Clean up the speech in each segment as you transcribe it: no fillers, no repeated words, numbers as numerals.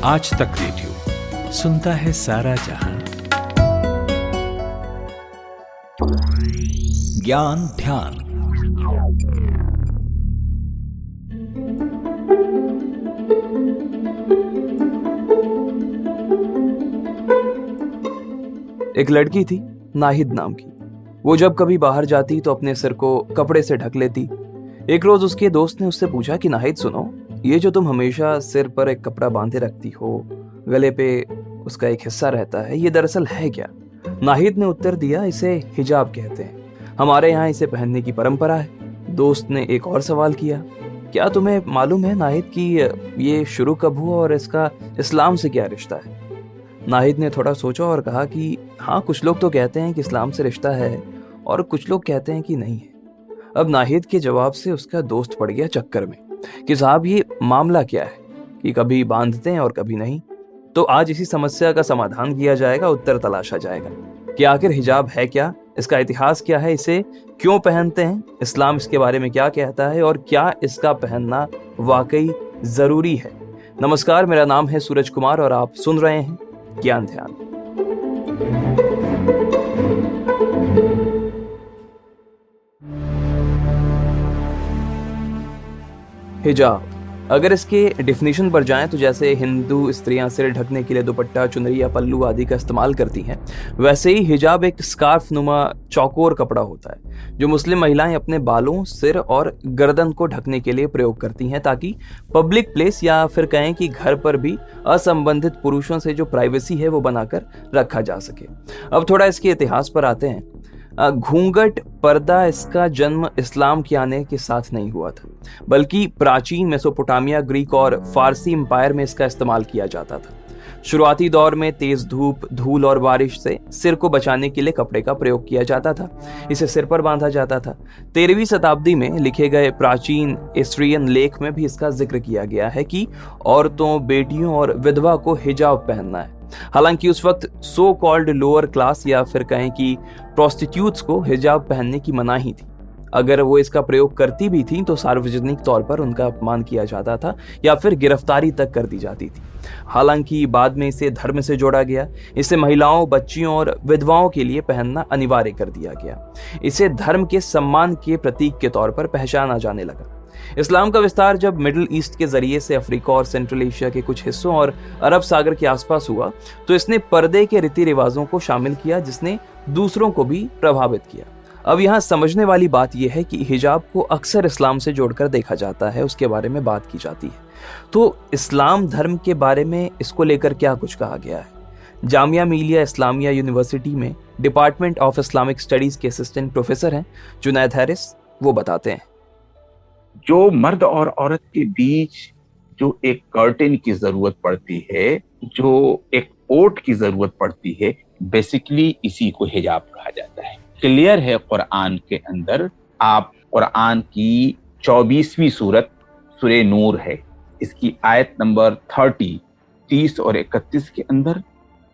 आज तक रेडियो सुनता है सारा जहां। ज्ञान ध्यान। एक लड़की थी नाहिद नाम की। वो जब कभी बाहर जाती तो अपने सिर को कपड़े से ढक लेती। एक रोज उसके दोस्त ने उससे पूछा कि नाहिद सुनो, ये जो तुम हमेशा सिर पर एक कपड़ा बांधे रखती हो, गले पे उसका एक हिस्सा रहता है, ये दरअसल है क्या? नाहिद ने उत्तर दिया, इसे हिजाब कहते हैं, हमारे यहाँ इसे पहनने की परंपरा है। दोस्त ने एक और सवाल किया, क्या तुम्हें मालूम है नाहिद कि ये शुरू कब हुआ और इसका इस्लाम से क्या रिश्ता है? नाहिद ने थोड़ा सोचा और कहा कि हाँ, कुछ लोग तो कहते हैं कि इस्लाम से रिश्ता है और कुछ लोग कहते हैं कि नहीं है। अब नाहिद के जवाब से उसका दोस्त पड़ गया चक्कर में कि साहब ये मामला क्या है कि कभी बांधते हैं और कभी नहीं। तो आज इसी समस्या का समाधान किया जाएगा, उत्तर तलाशा जाएगा कि आखिर हिजाब है क्या, इसका इतिहास क्या है, इसे क्यों पहनते हैं, इस्लाम इसके बारे में क्या कहता है और क्या इसका पहनना वाकई जरूरी है। नमस्कार, मेरा नाम है सूरज कुमार और आप सुन रहे हैं ज्ञान ध्यान। हिजाब, अगर इसके डेफिनेशन पर जाएं तो जैसे हिंदू स्त्रियां सिर ढकने के लिए दुपट्टा, चुनरी या पल्लू आदि का इस्तेमाल करती हैं, वैसे ही हिजाब एक स्कार्फ नुमा चौकोर कपड़ा होता है जो मुस्लिम महिलाएं अपने बालों, सिर और गर्दन को ढकने के लिए प्रयोग करती हैं ताकि पब्लिक प्लेस या फिर कहें कि घर पर भी असंबंधित पुरुषों से जो प्राइवेसी है वो बनाकर रखा जा सके। अब थोड़ा इसके इतिहास पर आते हैं। घूंघट, पर्दा, इसका जन्म इस्लाम के आने के साथ नहीं हुआ था, बल्कि प्राचीन मेसोपोटामिया, ग्रीक और फारसी एम्पायर में इसका इस्तेमाल किया जाता था। शुरुआती दौर में तेज धूप, धूल और बारिश से सिर को बचाने के लिए कपड़े का प्रयोग किया जाता था। इसे सिर पर बांधा जाता था। 13वीं शताब्दी में लिखे गए प्राचीन एस्ट्रियन लेख में भी इसका जिक्र किया गया है कि औरतों, बेटियों और विधवा को हिजाब पहनना है। हालांकि उस वक्त सो कॉल्ड लोअर क्लास या फिर कहें कि प्रोस्टिट्यूट्स को हिजाब पहनने की मनाही थी। अगर वो इसका प्रयोग करती भी थी तो सार्वजनिक तौर पर उनका अपमान किया जाता था या फिर गिरफ्तारी तक कर दी जाती थी। हालांकि बाद में इसे धर्म से जोड़ा गया। इसे महिलाओं, बच्चियों और विधवाओं के लिए पहनना अनिवार्य कर दिया गया। इसे धर्म के सम्मान के प्रतीक के तौर पर पहचाना जाने लगा। इस्लाम का विस्तार जब मिडिल ईस्ट के जरिए से अफ्रीका और सेंट्रल एशिया के कुछ हिस्सों और अरब सागर के आसपास हुआ तो इसने पर्दे के रीति रिवाजों को शामिल किया, जिसने दूसरों को भी प्रभावित किया। अब यहाँ समझने वाली बात यह है कि हिजाब को अक्सर इस्लाम से जोड़कर देखा जाता है, उसके बारे में बात की जाती है। तो इस्लाम धर्म के बारे में इसको लेकर क्या कुछ कहा गया है? जामिया मिलिया इस्लामिया यूनिवर्सिटी में डिपार्टमेंट ऑफ इस्लामिक स्टडीज के असिस्टेंट प्रोफेसर हैं जुनैद हारिस। वो बताते हैं, जो मर्द और औरत के बीच जो एक कर्टेन की जरूरत पड़ती है, जो एक ओट की जरूरत पड़ती है, बेसिकली इसी को हिजाब कहा जाता है। क्लियर है कुरान के अंदर। आप कुरान की 24वीं सूरत सूरे नूर है, इसकी आयत नंबर 30 और 31 के अंदर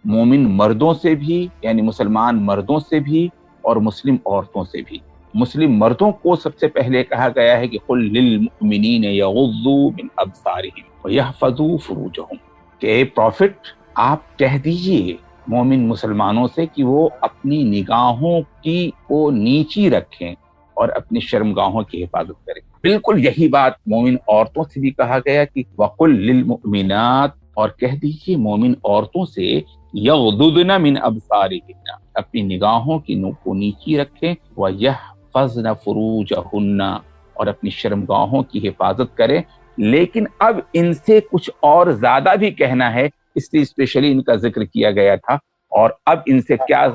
मोमिन मर्दों से भी, यानी मुसलमान मर्दों से भी और मुस्लिम औरतों से भी, मुस्लिम मर्दों को सबसे पहले कहा गया है कि कुल लिल मुमिनीन यगुज़्ज़ू मिन अब्सारिहिम व यहफ़ज़ू फुरूजहुम, कि प्रॉफिट आप कह दीजिए मोमिन मुसलमानों से कि वो अपनी निगाहों की को नीची रखें और अपनी शर्मगाहों की हिफाजत करें। बिल्कुल यही बात मोमिन औरतों से भी कहा गया कि वकुल लिल मुमिनात, और कह दीजिए मोमिन औरतों से यग़ुज़्ज़ुना मिन अब्सारिहिन्ना, अपनी निगाहों की को नीची रखें, व यहफ़ज़्ना फुरूजहुन्ना, और अपनी शर्मगाहों की हिफाजत करें। लेकिन अब इनसे कुछ और ज्यादा भी कहना है, इसलिए स्पेशली इनका जिक्र किया गया था। और अब इनसे क्या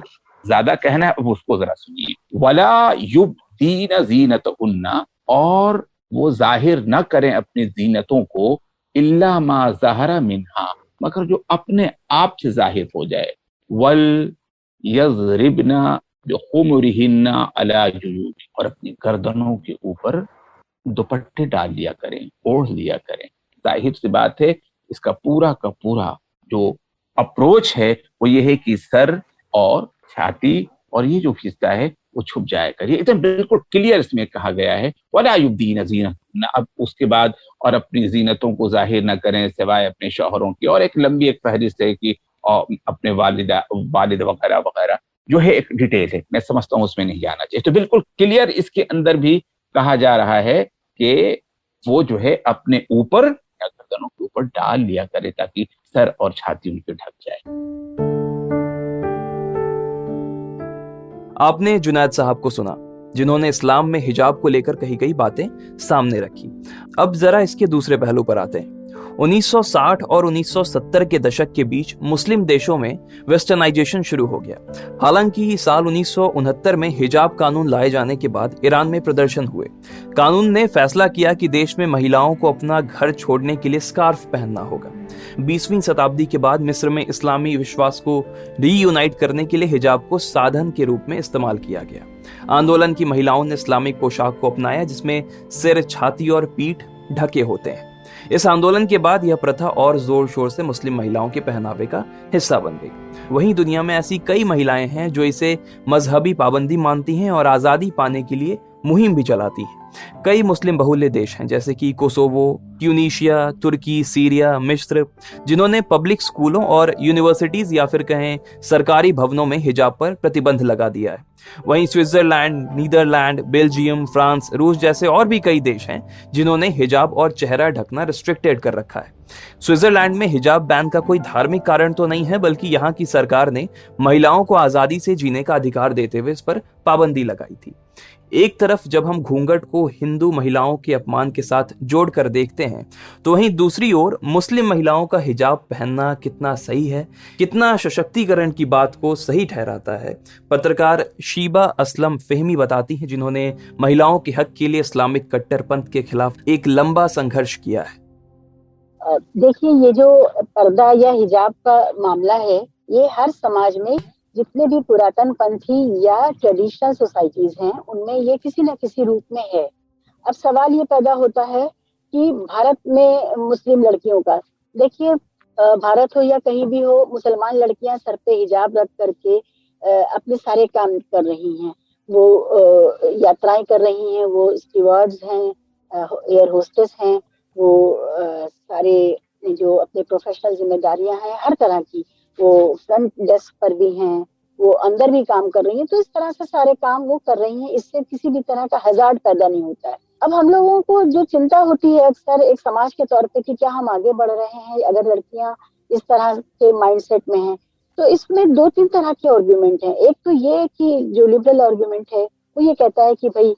ज्यादा कहना है, अब उसको जरा सुनिए। वला युब्दीना ज़ीनतहुन्ना, और वो जाहिर न करें अपनी जीनतों को, इल्ला मा ज़हरा मिन्हा, मगर जो अपने आप से जाहिर हो जाए। वल यज़रिबना बिखुमुरिहिन्ना अला जुयूबि, और अपनी गर्दनों के ऊपर दुपट्टे डाल लिया करें, ओढ़ लिया करें। जाहिर सी बात है, इसका पूरा का पूरा जो अप्रोच है वो ये है कि सर और छाती और ये जो हिस्सा है वो छुप जाया करिए। एकदम बिल्कुल क्लियर इसमें कहा गया है, वला युब्दीना न अब उसके बाद और अपनी जीनतों को जाहिर न करें सिवाय अपने शौहरों की, और एक लंबी एक फहरिस्त है कि अपने वालिद वगैरह वगैरह, जो है एक डिटेल है, मैं समझता हूँ उसमें नहीं जाना चाहिए। तो बिल्कुल क्लियर इसके अंदर भी कहा जा रहा है कि वो जो है अपने ऊपर या गर्दनों के ऊपर डाल लिया करे ताकि सर और छाती उनके ढक जाए। आपने जुनैद साहब को सुना, जिन्होंने इस्लाम में हिजाब को लेकर कही गई बातें सामने रखी। अब जरा इसके दूसरे पहलू पर आते हैं। 1960 और 1970 के दशक के बीच मुस्लिम देशों में वेस्टर्नाइजेशन शुरू हो गया। हालांकि साल 1969 में हिजाब कानून लाए जाने के बाद ईरान में प्रदर्शन हुए। कानून ने फैसला किया कि देश में महिलाओं को अपना घर छोड़ने के लिए स्कार्फ पहनना होगा। 20वीं शताब्दी के बाद मिस्र में इस्लामी विश्वास को रीयूनाइट करने के लिए हिजाब को साधन के रूप में इस्तेमाल किया गया। आंदोलन की महिलाओं ने इस्लामिक पोशाक को अपनाया, जिसमें सिर, छाती और पीठ ढके होते हैं। इस आंदोलन के बाद यह प्रथा और जोर शोर से मुस्लिम महिलाओं के पहनावे का हिस्सा बन गई। वहीं दुनिया में ऐसी कई महिलाएं हैं जो इसे मजहबी पाबंदी मानती हैं और आजादी पाने के लिए मुहिम भी चलाती हैं। कई मुस्लिम बहुल्य देश हैं जैसे कि कोसोवो, ट्यूनीशिया, तुर्की, सीरिया, मिस्र, जिन्होंने पब्लिक स्कूलों और यूनिवर्सिटीज या फिर कहें सरकारी भवनों में हिजाब पर प्रतिबंध लगा दिया है। वहीं स्विट्जरलैंड, नीदरलैंड, बेल्जियम, फ्रांस, रूस जैसे और भी कई देश हैं जिन्होंने हिजाब और चेहरा ढकना रिस्ट्रिक्टेड कर रखा है। स्विट्जरलैंड में हिजाब बैन का कोई धार्मिक कारण तो नहीं है, बल्कि यहाँ की सरकार ने महिलाओं को आजादी से जीने का अधिकार देते हुए इस पर पाबंदी लगाई थी। एक तरफ जब हम घूंघट को हिंदू महिलाओं के अपमान के साथ जोड़कर देखते हैं, तो वहीं दूसरी ओर मुस्लिम महिलाओं का हिजाब पहनना कितना सही है, कितना सशक्तिकरण की बात को सही ठहराता है, पत्रकार शीबा असलम फहमी बताती हैं, जिन्होंने महिलाओं के हक के लिए इस्लामिक कट्टरपंथ के खिलाफ एक लंबा संघर्ष किया है। देखिए, ये जो पर्दा या हिजाब का मामला है, ये हर समाज में जितने भी पुरातन पंथी या ट्रेडिशनल सोसाइटीज हैं, उनमें ये किसी न किसी रूप में है। अब सवाल ये पैदा होता है कि भारत में मुस्लिम लड़कियों का, देखिए भारत हो या कहीं भी हो, मुसलमान लड़कियां सर पे हिजाब रख करके अपने सारे काम कर रही हैं। वो यात्राएं कर रही हैं, वो स्टीवर्ड्स हैं, एयर होस्टेस हैं, वो सारे जो अपने प्रोफेशनल जिम्मेदारियां हैं हर तरह की, वो फ्रंट डेस्क पर भी हैं, वो अंदर भी काम कर रही हैं। तो इस तरह से सारे काम वो कर रही हैं, इससे किसी भी तरह का हजार्ड पैदा नहीं होता है। अब हम लोगों को जो चिंता होती है अक्सर एक समाज के तौर पे कि क्या हम आगे बढ़ रहे हैं अगर लड़कियां इस तरह के माइंडसेट में हैं, तो इसमें दो तीन तरह के आर्गुमेंट हैं। एक तो ये कि जो लिबरल आर्गुमेंट है वो ये कहता है कि भाई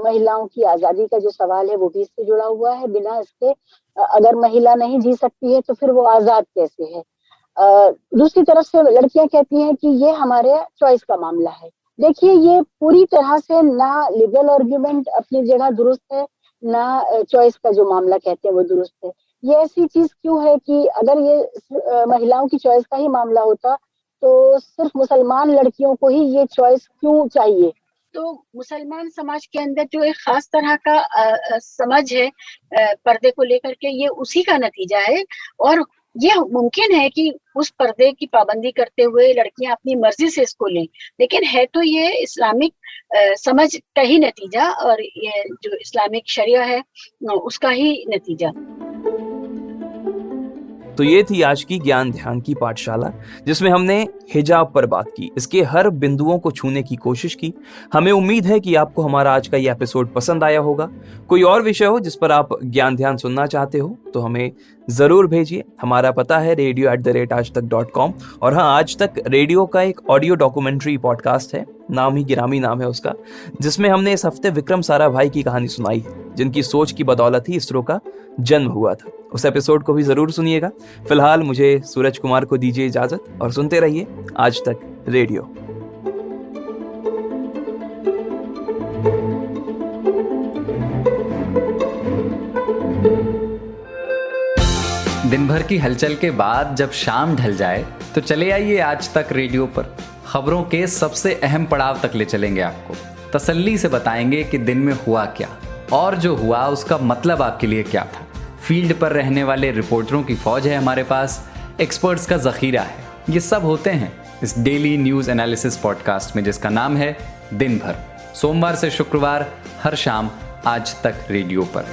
महिलाओं की आजादी का जो सवाल है वो भी इससे जुड़ा हुआ है, बिना इसके अगर महिला नहीं जी सकती है तो फिर वो आजाद कैसे है। दूसरी तरफ से लड़कियां कहती हैं कि ये हमारे चॉइस का मामला है। देखिए, ये पूरी तरह से ना लिबरल आर्गुमेंट अपनी जगह दुरुस्त है, ना चॉइस का जो मामला कहते हैं वो दुरुस्त है। ये ऐसी चीज क्यों है कि अगर ये महिलाओं की चॉइस का ही मामला होता तो सिर्फ मुसलमान लड़कियों को ही ये चॉइस क्यों चाहिए। तो मुसलमान समाज के अंदर जो एक खास तरह का समझ है पर्दे को लेकर के, ये उसी का नतीजा है। और ये मुमकिन है कि उस पर्दे की पाबंदी करते हुए लड़कियां अपनी मर्जी से इसको लें, लेकिन है तो ये इस्लामिक समझ का ही नतीजा, और ये जो इस्लामिक शरिया है उसका ही नतीजा। तो ये थी आज की ज्ञान ध्यान की पाठशाला, जिसमें हमने हिजाब पर बात की, इसके हर बिंदुओं को छूने की कोशिश की। हमें उम्मीद है कि आपको हमारा आज का ये एपिसोड पसंद आया होगा। कोई और विषय हो जिस पर आप ज्ञान ध्यान सुनना चाहते हो तो हमें जरूर भेजिए। हमारा पता है radio@aajtak.com। और हाँ, आज तक रेडियो का एक ऑडियो डॉक्यूमेंट्री पॉडकास्ट है, नाम ही गिरामी नाम है उसका, जिसमें हमने इस हफ्ते विक्रम साराभाई की कहानी सुनाई है, जिनकी सोच की बदौलत ही इसरो का जन्म हुआ था। उस एपिसोड को भी जरूर सुनिएगा। फिलहाल मुझे सूरज कुमार को दीजिए इजाजत और सुनते रहिए आज तक रेडियो। दिन भर की हलचल के बाद जब शाम ढल जाए तो चले आइए आज तक रेडियो पर। खबरों के सबसे अहम पड़ाव तक ले चलेंगे आपको, तसल्ली से बताएंगे कि दिन में हुआ क्या और जो हुआ उसका मतलब आपके लिए क्या था। फील्ड पर रहने वाले रिपोर्टरों की फौज है हमारे पास, एक्सपर्ट्स का जखीरा है। ये सब होते हैं इस डेली न्यूज़ एनालिसिस पॉडकास्ट में, जिसका नाम है दिन भर। सोमवार से शुक्रवार हर शाम आज तक रेडियो पर।